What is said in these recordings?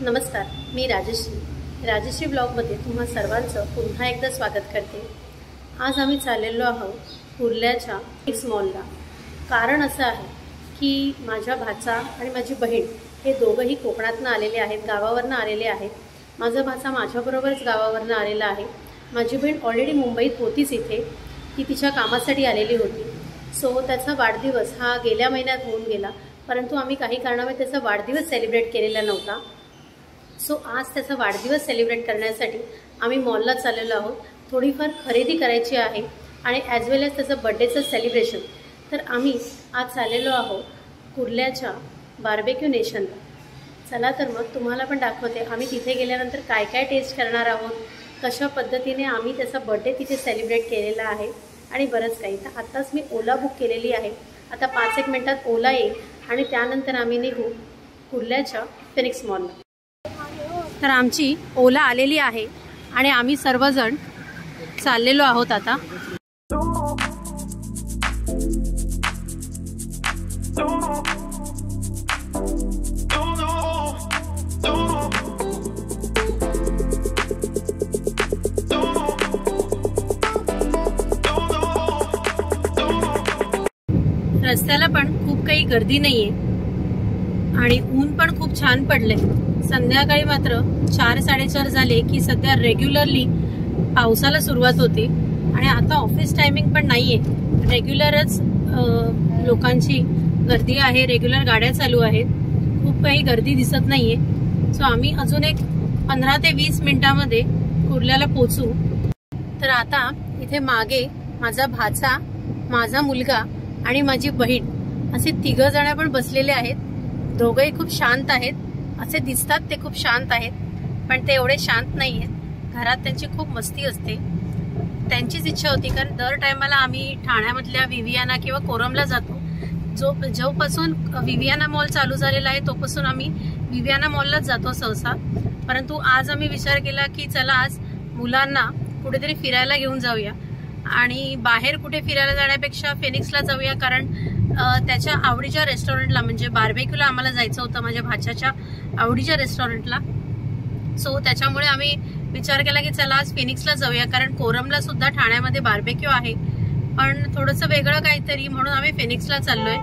नमस्कार, मी राजश्री ब्लॉगमध्ये तुम्हा सर्वांचं पुन्हा एकदा स्वागत करते। आज आम्ही चाललेलो आहोत कुर्ल्याच्या फिनिक्स मॉलला। कारण असं आहे की माझा भाचा आणि माझी बहीण हे दोघंही कोकणातून आलेले आहेत, गावावरून आलेले आहेत। माझा भाचा माझ्याबरोबरच गावावरून आलेला आहे। माझी बहीण ऑलरेडी मुंबईत होतीच इथे, ती तिच्या कामासाठी आलेली होती। सो त्याचा वाढदिवस हा गेल्या महिन्यात होऊन गेला, परंतु आम्ही काही कारणामुळे त्याचा वाढदिवस सेलिब्रेट केलेला नव्हता। सो आज त्याचा वाढदिवस सेलिब्रेट करण्यासाठी आम्ही मॉलला चाललेलो आहोत। थोडीफार खरेदी करायची आहे आणि ॲज वेल एज त्याचं बर्थडेचं सेलिब्रेशन। तर आम्ही आज चाललेलो आहोत कुर्ल्याच्या बार्बेक्यू नेशनला। चला तर मग तुम्हाला पण दाखवते आम्ही तिथे गेल्यानंतर काय काय टेस्ट करणार आहोत, कशा पद्धतीने आम्ही त्याचा बर्थडे तिथे सेलिब्रेट केलेला आहे आणि बरंच काही। तर आत्ताच मी ओला बुक केलेली आहे। आता 5-1 मिनिटात ओला येईल आणि त्यानंतर आम्ही निघू कुर्ल्याच्या फिनिक्स मॉलला। तर आमची ओला आलेली आहे आणि आम्ही सर्वजण चाललेलो आहोत आता। रस्त्याला पण खूप काही गर्दी नाहीये आणि ऊन पण खूप छान पडलंय। संध्याकाळी मात्र 4-4:30 झाले की सध्या रेग्युलरली पावसाला सुरुवात होते आणि आता ऑफिस टायमिंग पण नाहीये, रेग्युलरच लोकांची गर्दी आहे, रेग्युलर गाड्या चालू आहेत, खूप काही गर्दी दिसत नाहीये। सो आम्ही अजून एक 15 ते 20 मिनिटांमध्ये कुर्ल्याला पोहोचू। तर आता इथे मागे माझा भाचा, माझा मुलगा आणि माझी बहीण असे 3 जण पण बसलेले आहेत। दोघंही खूप शांत आहेत, असे दिसतात ते खूप शांत आहेत, पण ते एवढे शांत नाही आहेत। घरात त्यांची खूप मस्ती असते। त्यांचीच इच्छा होती, कारण दर टायमाला आम्ही ठाण्यामधल्या विवियाना किंवा कोरमला जातो। जोपासून विवियाना मॉल चालू झालेला आहे तोपासून आम्ही विवियाना मॉललाच जातो सहसा। परंतु आज आम्ही विचार केला की चला आज मुलांना कुठेतरी फिरायला घेऊन जाऊया आणि बाहेर कुठे फिरायला जाण्यापेक्षा फिनिक्सला जाऊया, कारण त्याच्या आवडीच्या रेस्टॉरंटला म्हणजे बार्बेक्यूला आम्हाला जायचं होतं, माझ्या भाच्याच्या आवडीच्या रेस्टॉरंटला। सो त्याच्यामुळे आम्ही विचार केला की चला आज फिनिक्सला जाऊया, कारण कोरमला सुद्धा ठाण्यामध्ये बार्बेक्यू आहे, पण थोडंसं वेगळं काहीतरी म्हणून आम्ही फिनिक्सला चाललोय।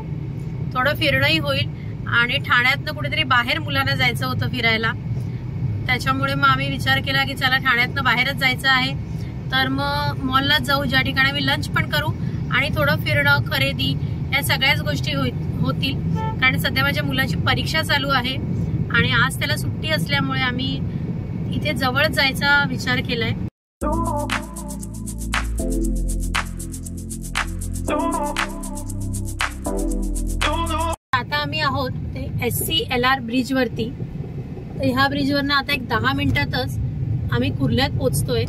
थोडं फिरणंही होईल आणि ठाण्यातनं कुठेतरी बाहेर मुलांना जायचं होतं फिरायला, त्याच्यामुळे मग आम्ही विचार केला की चला ठाण्यातनं बाहेरच जायचं आहे, तर मग मॉललाच जाऊ, ज्या ठिकाणी आम्ही लंच पण करू आणि थोडं फिरणं, खरेदी या सगळ्याच गोष्टी होतील। कारण सध्या माझ्या मुलाची परीक्षा चालू आहे आणि आज त्याला सुट्टी असल्यामुळे आम्ही इथे जवळ जायचा विचार केलाय। आता आम्ही आहोत ते SCLR ब्रिज वरती। तर ह्या ब्रिजवरनं आता एक 10 मिनिटातच आम्ही कुर्ल्यात पोहोचतोय।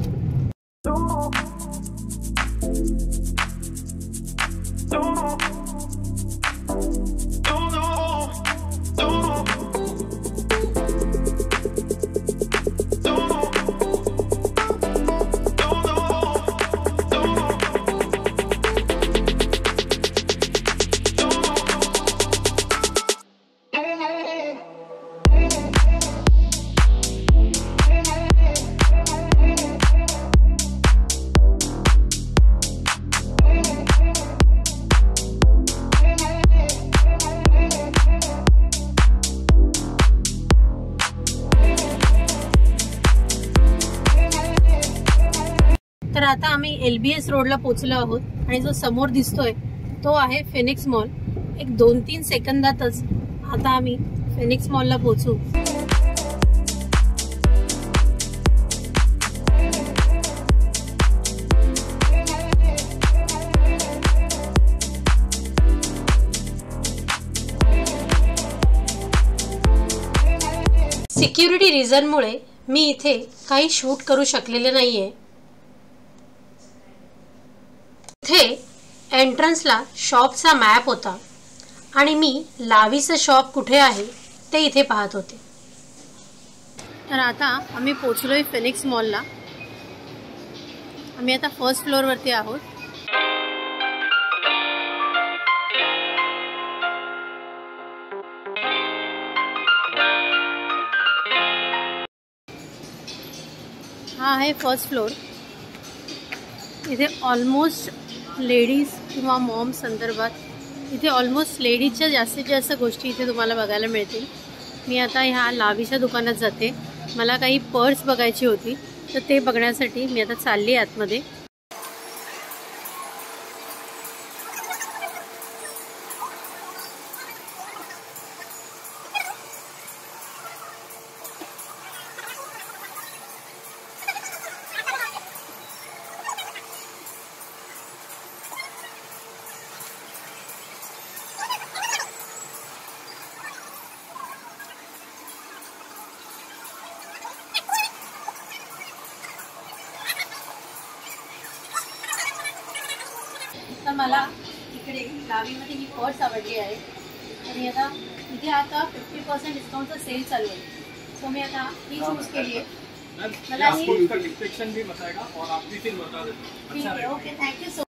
तर आता आम्ही LBS रोडला पोहोचलो आहोत आणि जो समोर दिसतोय तो आहे फिनिक्स मॉल। एक 2-3 सेकंदातच आता आम्ही फिनिक्स मॉलला पोहोचू। सिक्युरिटी रिझनमुळे मी इथे काही शूट करू शकलेले नाहीये। इथे एंट्रन्सला शॉपचा मॅप होता आणि मी लावीचं शॉप कुठे आहे ते इथे पाहत होते। तर आता आम्ही पोहोचलोय फिनिक्स मॉलला। आम्ही आता फर्स्ट फ्लोअरवरती आहोत। हा आहे फर्स्ट फ्लोर. इथे ऑलमोस्ट लेडीज किंवा मॉम संदर्भात इथे ऑलमोस्ट लेडीजच्या जास्तीत जास्त गोष्टी इथे तुम्हाला बघायला मिळतील. मी आता ह्या लावीच्या दुकानात जाते. मला काही पर्स बघायची होती, तर ते बघण्यासाठी मी आता चालली आतमध्ये. तर मला इकडे लावीमध्ये ही पर्स आवडली आहे. आणि आता इथे आता 50% डिस्काउंटचा सेल चालू आहे. सो मी आता ही चूज केली आहे. मला ही डिस्क्रिप्शन भी बताएगा और आप भी फिर बता देना. ठीक है, ओके, थैंक यू सो.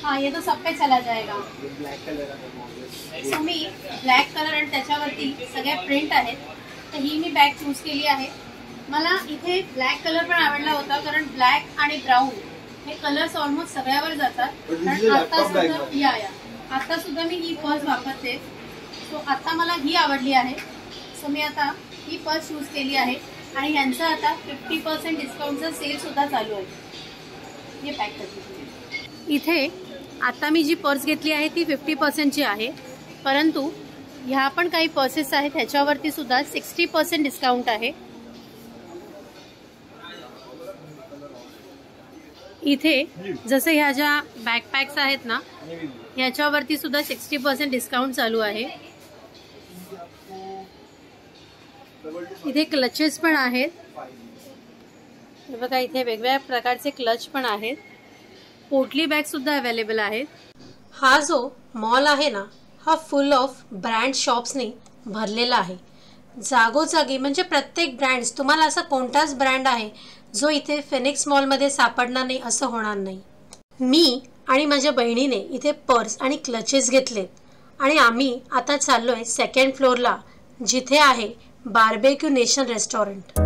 हाँ, ये तो सब पे चला जाएगा. सो मी ब्लॅक कलर आणि त्याच्यावरती सगळ्या प्रिंट आहेत, तर ही मी बॅग चूज केली आहे. मला इथे ब्लॅक कलर पण आवडला होता, कारण ब्लॅक आणि ब्राऊन हे कलर्स ऑलमोस्ट सगळ्यावर जातात. आणि आता सुद्धा मी ही पर्स वापरते. सो आता मला ही आवडली आहे. सो मी आता ही पर्स चूज केली आहे. आणि यांचं आता 50% डिस्काउंटचा सेल सुद्धा चालू आहे. हे पॅक करते. इथे आता मी जी पर्स घेतली आहे ती 50%ची आहे, परंतु ह्या पण काही पर्सेस आहेत ह्याच्यावरती सुद्धा 60% डिस्काउंट आहे. इथे जसे ह्या ज्या बॅकपॅक्स आहेत ना, ह्याच्यावरती सुद्धा 60% डिस्काउंट चालू आहे. इथे क्लचेस पण आहेत. हे बघा, इथे वेगवेगळ्या प्रकारचे क्लच पण आहेत. पोटली बॅग सुद्धा अवेलेबल आहेत. हा जो मॉल आहे ना, हा फुल ऑफ ब्रँड शॉप्सनी भरलेला आहे. जागोजागी म्हणजे प्रत्येक ब्रँड्स, तुम्हाला असा कोणताच ब्रँड आहे जो इथे फिनिक्स मॉलमध्ये सापडणार नाही असं होणार नाही. मी आणि माझ्या बहिणीने इथे पर्स आणि क्लचेस घेतलेत आणि आम्ही आता चाललोय सेकंड फ्लोअरला, जिथे आहे बार्बेक्यू नेशन रेस्टॉरंट.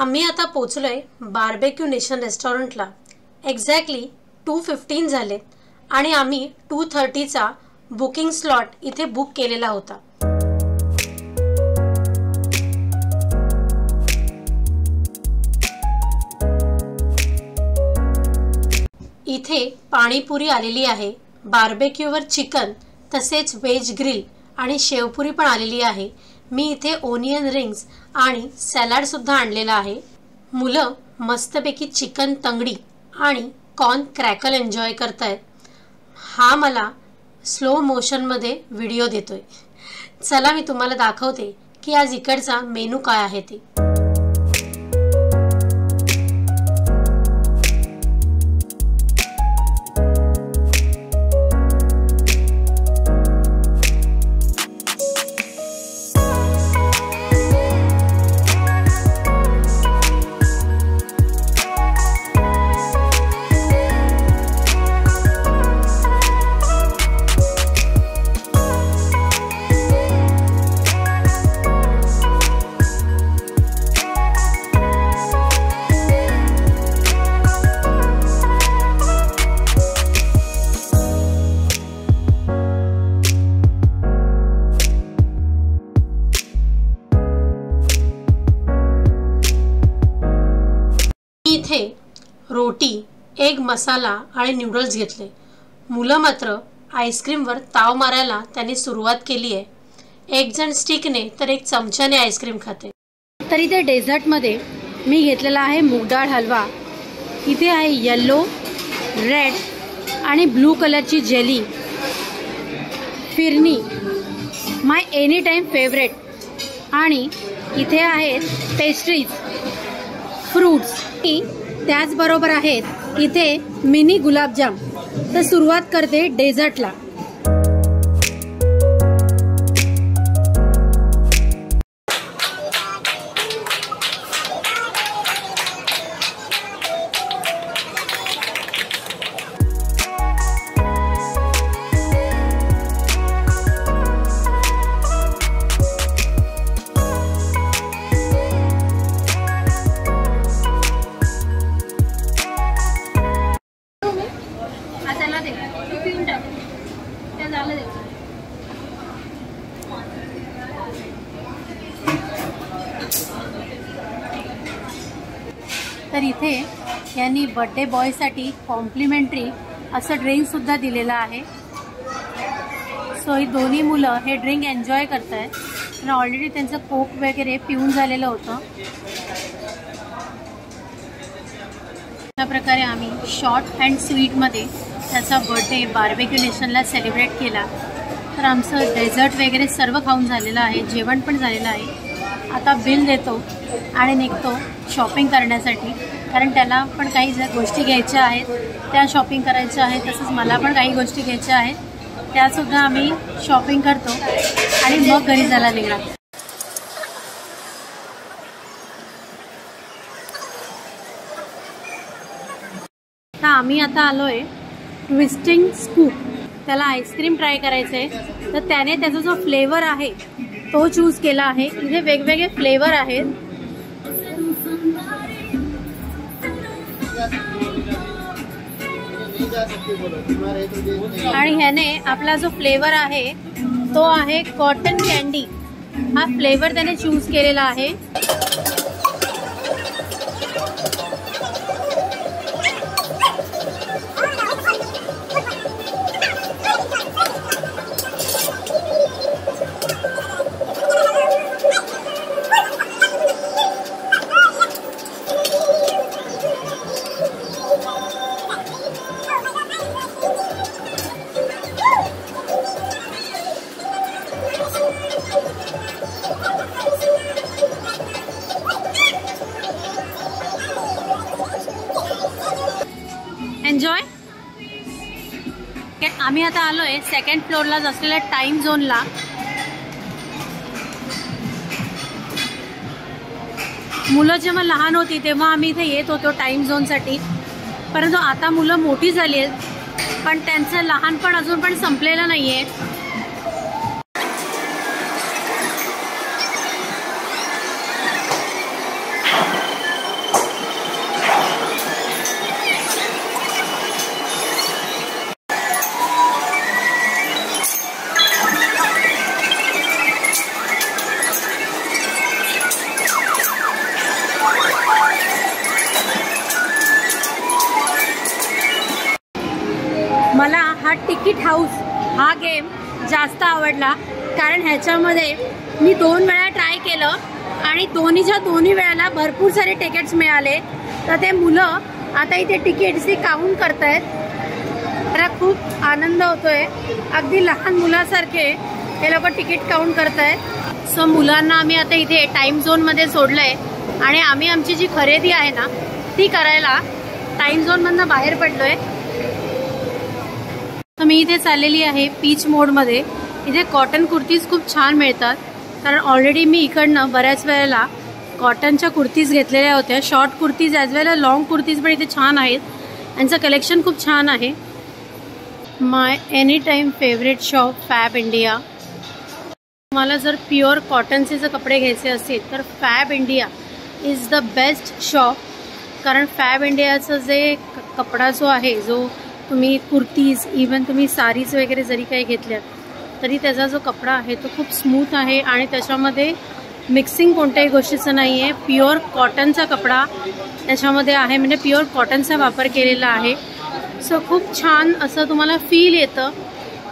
आम्ही आता पोचलोय बार्बेक्यू नेशन रेस्टॉरंटला. एक्झॅक्टली 2:15 झालेत आणि आम्ही 2:30चा बुकिंग स्लॉट इथे बुक केलेला होता. इथे पाणीपुरी आलेली आहे, बार्बेक्यूवर चिकन, तसेच व्हेज ग्रिल आणि शेवपुरी पण आलेली आहे. मी इथे ओनियन रिंग्स आणि सॅलड सुद्धा आणलेला आहे. मुलं मस्तपैकी चिकन तंगडी आणि कॉर्न क्रॅकल एन्जॉय करतायत. हा मला स्लो मोशनमध्ये व्हिडिओ देतोय. चला मी तुम्हाला दाखवते की आज इकडचा मेनू काय आहे ते. इथे रोटी, एग मसाला आणि नूडल्स घेतले. मुलं मात्र आईस्क्रीमवर ताव मारायला त्यांनी सुरुवात केली आहे. एक जण स्टिकने तर एक चमच्याने आईस्क्रीम खाते. तर इथे डेझर्टमध्ये मी घेतलेला आहे मूग डाळ हलवा. इथे आहे येलो, रेड आणि ब्लू कलरची जेली. फिरनी, माय एनी टाइम फेवरेट. आणि इथे आहेत पेस्ट्रीज, फ्रूट्स. त्याचबरोबर आहेत इथे मिनी गुलाबजाम. तर सुरुवात करते डेझर्टला. तर इथे यांनी बर्थडे बॉयसाठी कॉम्प्लिमेंटरी असं ड्रिंकसुद्धा दिलेलं आहे. सो ही दोन्ही मुलं हे ड्रिंक एन्जॉय करत आहेत. आणि ऑलरेडी त्यांचं कोक वगैरे पिऊन झालेलं होतं. अशा प्रकारे आम्ही शॉर्ट अँड स्वीटमध्ये त्याचा बर्थडे बार्बेक्यू नेशनला सेलिब्रेट केला. तर आमचं डेझर्ट वगैरे सर्व खाऊन झालेलं आहे, जेवण पण झालेलं आहे. आता बिल देतो आणि निघतो शॉपिंग करण्यासाठी, कारण त्याला पण काही गोष्टी घ्यायच्या आहेत, त्या शॉपिंग करायच्या आहेत. तसंच मला पण काही गोष्टी घ्यायच्या आहेत, त्यासुद्धा आम्ही शॉपिंग करतो आणि मग घरी जायला निघणार. तर आम्ही आता आलोय ट्विस्टिंग स्कूप. त्याला आईस्क्रीम ट्राय करायचं आहे. तर त्याने त्याचा जो फ्लेवर आहे तो चूज केला आहे. इथे वेगवेगळे फ्लेवर आहेत. आणि ह्याने आपला जो फ्लेवर आहे तो आहे कॉटन कॅन्डी. हा फ्लेवर त्याने चूज केलेला आहे. एन्जॉय. आम्ही आता आलोय सेकंड फ्लोअरलाच असलेल्या टाइम झोनला. मुलं जेव्हा लहान होती तेव्हा आम्ही इथे येत होतो टाइम झोनसाठी, परंतु आता मुलं मोठी झाली आहेत, पण त्यांचं लहानपण अजून पण संपलेलं नाहीये. मला हा तिकीट हाऊस हा गेम जास्त आवडला, कारण ह्याच्यामध्ये मी 2 वेळा ट्राय केलं आणि दोन्ही वेळेला भरपूर सारे तिकीट्स मिळाले. तर ते मुलं आता इथे तिकीट्सची काउंट करतायत. मला खूप आनंद होतोय. अगदी लहान मुलासारखे हे लोक तिकीट काउंट करतायत. सो मुलांना आम्ही आता इथे टाइम झोनमध्ये सोडलंय आणि आम्ही आमची जी खरेदी आहे ना ती करायला टाइम झोनमधनं बाहेर पडलोय. तर मी इथे चाललेली आहे पीच मोडमध्ये. इथे कॉटन कुर्तीज खूप छान मिळतात, कारण ऑलरेडी मी इकडनं बऱ्याच वेळेला कॉटनच्या कुर्तीज घेतलेल्या होत्या. Short kurtis as well as long kurtis पण इथे छान आहेत. यांचं कलेक्शन खूप छान आहे. My any time favourite shop Fab India. तुम्हाला जर प्युअर कॉटनचे जर कपडे घ्यायचे असतील तर Fab India is the best shop. कारण फॅब इंडियाचं जे कपडा जो आहे, जो तुम्ही कुर्तीज इवन तुम्ही साडीज वगैरे जरी काही घेतल्या तरी त्याचा जो कपडा आहे तो खूप स्मूथ आहे आणि त्याच्यामध्ये मिक्सिंग कोणत्याही गोष्टीचं नाही आहे. प्युअर कॉटनचा कपडा त्याच्यामध्ये आहे, म्हणजे प्युअर कॉटनचा वापर केलेला आहे. सो खूप छान असं तुम्हाला फील येतं.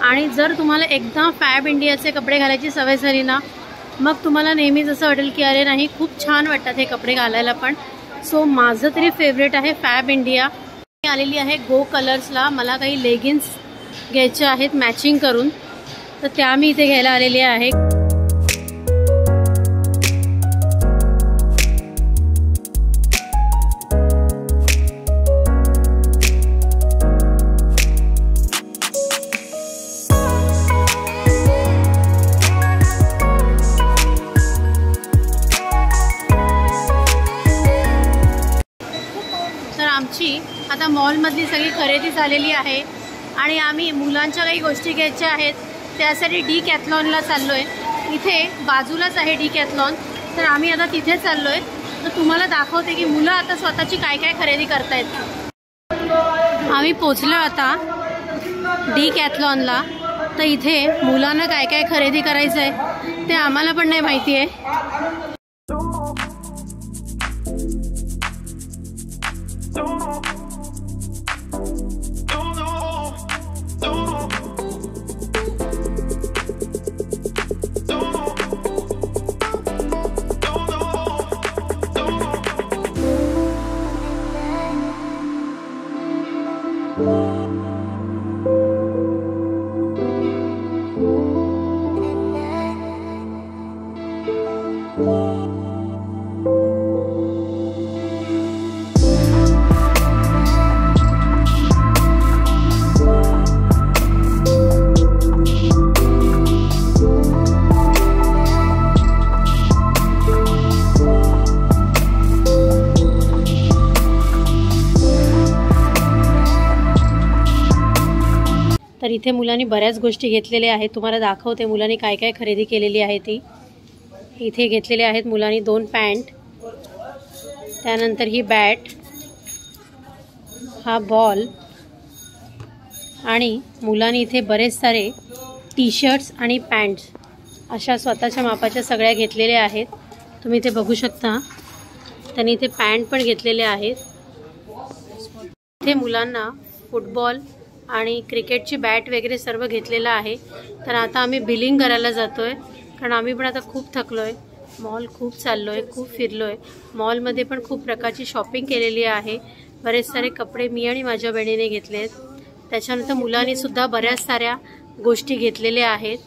आणि जर तुम्हाला एकदा फॅब इंडियाचे कपडे घालायची सवय झाली ना, मग तुम्हाला नेहमीच असं वाटेल की अरे नाही, खूप छान वाटतात हे कपडे घालायला पण. सो माझं तरी फेवरेट आहे फॅब इंडिया. मी आलेली आहे गो कलर्सला. मला काही लेगिन्स घ्यायच्या आहेत मॅचिंग करून, तर त्या मी इथे घ्यायला आलेली आहे. आमची आता मॉलमधली सगळी खरेदी झालेली आहे आणि आम्ही मुलांच्या काही गोष्टी घ्यायच्या आहेत, त्यासाठी डी कॅथलॉनला चाललो आहे. इथे बाजूलाच आहे डी कॅथलॉन, तर आम्ही आता तिथे चाललो आहे. तर तुम्हाला दाखवते की मुलं आता स्वतःची काय काय खरेदी करतायत. आम्ही पोचलो आता डी कॅथलॉनला. तर इथे मुलांना काय काय खरेदी करायचं आहे ते आम्हाला पण नाही माहिती आहे. तर इथे मुलांनी बऱ्याच गोष्टी घेतलेल्या आहेत. तुम्हाला दाखवते मुलांनी काय काय खरेदी केलेली आहे ती. इथे घेतलेले आहेत मुलांनी 2 पॅन्ट, त्यानंतर ही बॅट, हा बॉल, आणि मुलांनी इथे बरेच सारे टी शर्ट्स आणि पॅन्ट्स अशा स्वतःच्या मापाच्या सगळ्या घेतलेल्या आहेत. तुम्ही इथे बघू शकता. त्यांनी इथे पॅन्ट पण घेतलेले आहेत. इथे मुलांना फुटबॉल आणि क्रिकेटची बॅट वगैरे सर्व घेतलेलं आहे. तर आता आम्ही बिलिंग करायला जातो आहे, कारण आम्ही पण आता खूप थकलो आहे. मॉल खूप चाललो आहे, खूप फिरलो आहे. मॉलमध्ये पण खूप प्रकारची शॉपिंग केलेली आहे. बरेच सारे कपडे मी आणि माझ्या बहिणीने घेतले आहेत. त्याच्यानंतर मुलांनीसुद्धा बऱ्याच साऱ्या गोष्टी घेतलेल्या आहेत.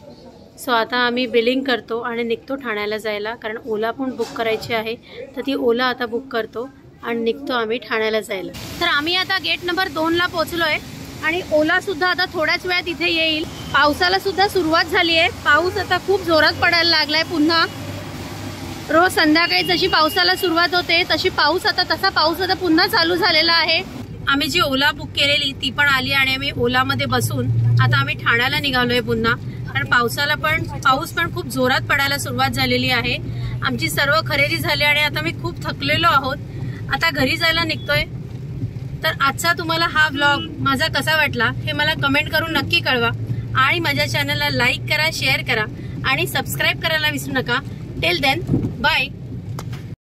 सो आता आम्ही बिलिंग करतो आणि निघतो ठाण्याला जायला, कारण ओला पण बुक करायची आहे. तर ती ओला आता बुक करतो आणि निघतो आम्ही ठाण्याला जायला. तर आम्ही आता गेट नंबर 2ला पोहोचलो आहे आणि ओला सुद्धा आता थोड्याच वेळात इथे येईल. पावसाला सुद्धा सुरुवात झाली आहे. पाऊस आता खूप जोरात पडायला लागलाय पुन्हा. रोज संध्याकाळी जशी पावसाला सुरुवात होते तसा पाऊस आता पुन्हा चालू झालेला आहे. आम्ही जी ओला बुक केलेली ती पण आली आणि आम्ही ओलामध्ये बसून आता आम्ही ठाण्याला निघालोय पुन्हा, कारण पाऊस पण खूप जोरात पडायला सुरुवात झालेली आहे. आमची सर्व खरेदी झाली आणि आता मी खूप थकलेलो आहोत. आता घरी जायला निघतोय. तर आजचा तुम्हाला हा व्लॉग माझा कसा वाटला हे मला कमेंट करून नक्की कळवा आणि माझ्या चॅनलला लाईक करा, शेअर करा आणि सबस्क्राईब करायला विसरू नका. Till then, bye.